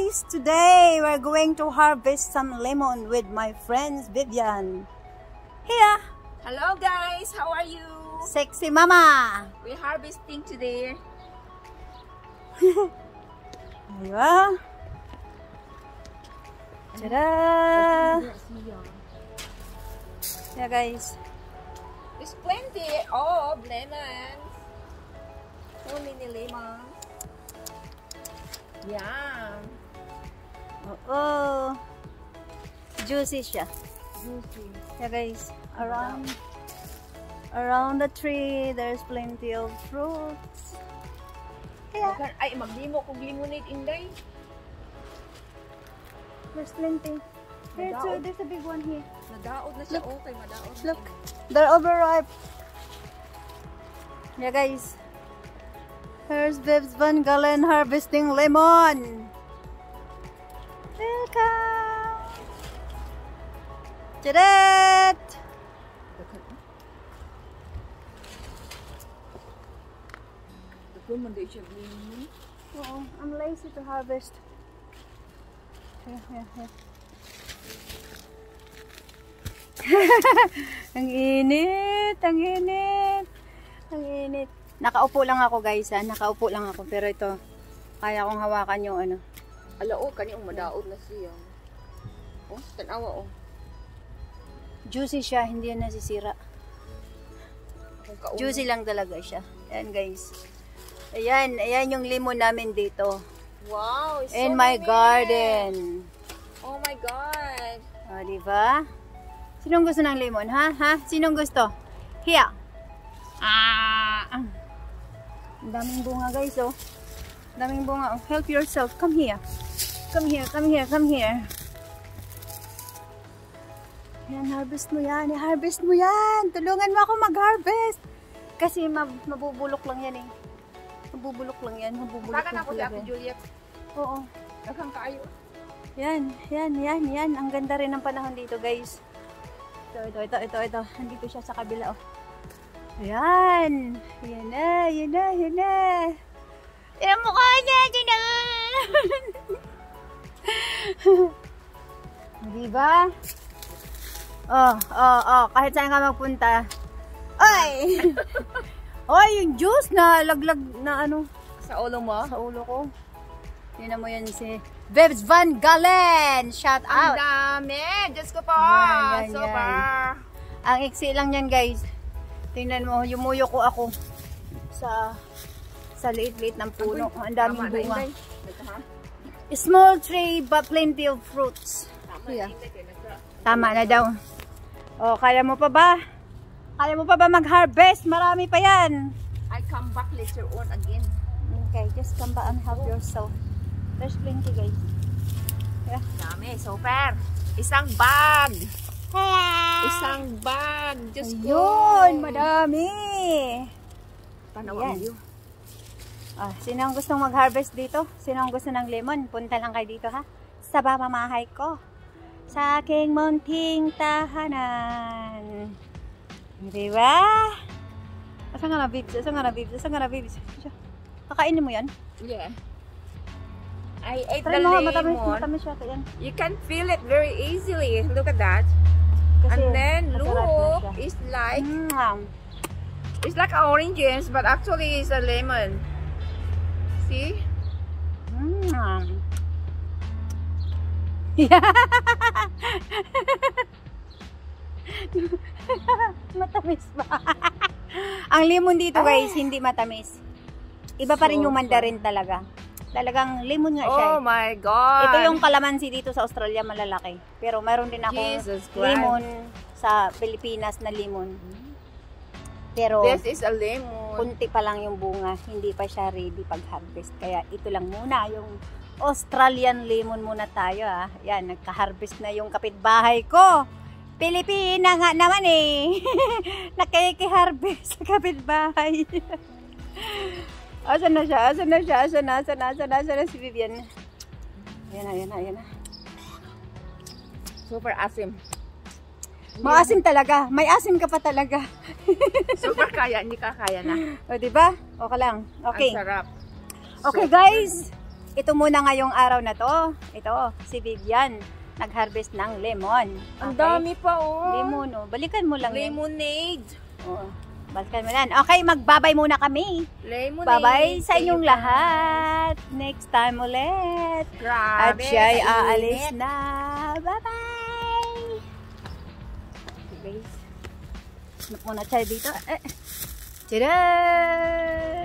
guys! Today we're going to harvest some lemon with my friends Vivian. Here! Hello guys! How are you? Sexy mama! We're harvesting today. Aywa! Tada! Yeah guys. There's plenty of lemons. So many lemons. Yeah. Oh, juicy siya. Juicy. Yeah guys, around the tree there's plenty of fruits. Yeah. Ay, maglimo kung limonade inday. There's plenty. There's a big one here. Madaod na siya. Okay, madaod. Look, they're overripe. Yeah guys. Here's Vivs Van Galen harvesting lemon. Welcome. Charet! Oh, I'm lazy to harvest. Here. Ang init, ang init. Ang init. Nakaupo lang ako guys, ha? Nakaupo lang ako, pero ito kaya kong hawakan yung ano. Alao, kanyang madaod na siya. Oh, tanawa oh. Juicy siya, hindi yan nasisira. Juicy lang talaga siya. Ayan guys. Ayan yung lemon namin dito. Wow, it's so in my many. garden. Oh my god. O, diba? Sinong gusto ng lemon, ha? Sinong gusto? Here. Ang daming bunga guys, oh. Daming bunga, oh. Help yourself. Come here. Come here. Yan, harvest mo yan. Harvest mo yan. Tulungan mo ako mag-harvest. Kasi mabubulok lang yan eh. Mabubulok lang yan. Saka na po si Ate Juliet. Oo. Daghang kaayo. Yan. Ang ganda rin ng panahon dito guys. Ito. Nandito siya sa kabila, oh. Ayan. Yan na. Yan mukha niya. Yan na. Diba? Oh. Kahit saan ka magpunta. Ay! Oy, yung juice na laglag na ano. Sa ulo mo? Sa ulo ko. Yun mo yan si Vivs Van Galen. Shout out. Ang dami. Diyos ko po. Yan. Super. Ang iksi lang yan guys. Tingnan mo, yumuyo ko ako sa liit-liit ng puno. Ang daming bunga. Small tree but plenty of fruits. Tama na daw. O, kaya mo pa ba? Kaya mo pa ba mag-harvest? Marami pa yan. I come back later on again. Okay, just come back and help yourself. There's plenty guys. Yeah. Dami, super. Isang bag. Isang bag. Diyos ko. Ayun, madami. Tanawa mo. Sino ang gustong mag-harvest dito? Sino ang gusto ng lemon? Punta lang kayo dito ha. Sa pamamahay ko. Sa aking munting tahanan. Diba? Asan nga na, Bibs? Kakainin mo yan? Yeah. I ate Try the mo, lemon. matamis siya. Yan. You can feel it very easily. Look at that. Kasi And then masarap na look, siya. it's like oranges, but actually it's a lemon. See? Matamis ba? Ang lemon dito guys, hindi matamis. Iba pa rin yung mandarin talaga. Talagang lemon nga siya. Oh my God! Ito yung kalamansi dito sa Australia, malalaki. Pero mayroon din akong lemon sa Pilipinas na lemon. Pero this is a lemon. kunti pa lang yung bunga, hindi pa siya ready pag-harvest. Kaya ito lang muna, yung Australian lemon muna tayo ha. Yan, nagka-harvest na yung kapitbahay ko. Pilipina nga naman eh. Nakiki-harvest sa kapitbahay. Asan na siya? Asan na si Vivian? Ayan na. Super asim. Maasim talaga. May asim ka pa talaga. Super kaya, hindi ka kaya na. O, diba? Okay lang. Okay. Ang sarap. Okay guys. ito muna ngayong araw na to. Ito, si Vivian. Nag-harvest ng lemon. Ang dami pa, oh. Lemon, oh. Balikan mo lang yan. Lemonade. Oo. Balikan mo lang. Okay, magbabay muna kami. Lemonade. Bye-bye sa inyong lahat. Next time ulit. At Grabe. siya'y kainit. aalis na. Bye-bye. Okay, guys. Hanap muna siya dito. Tada!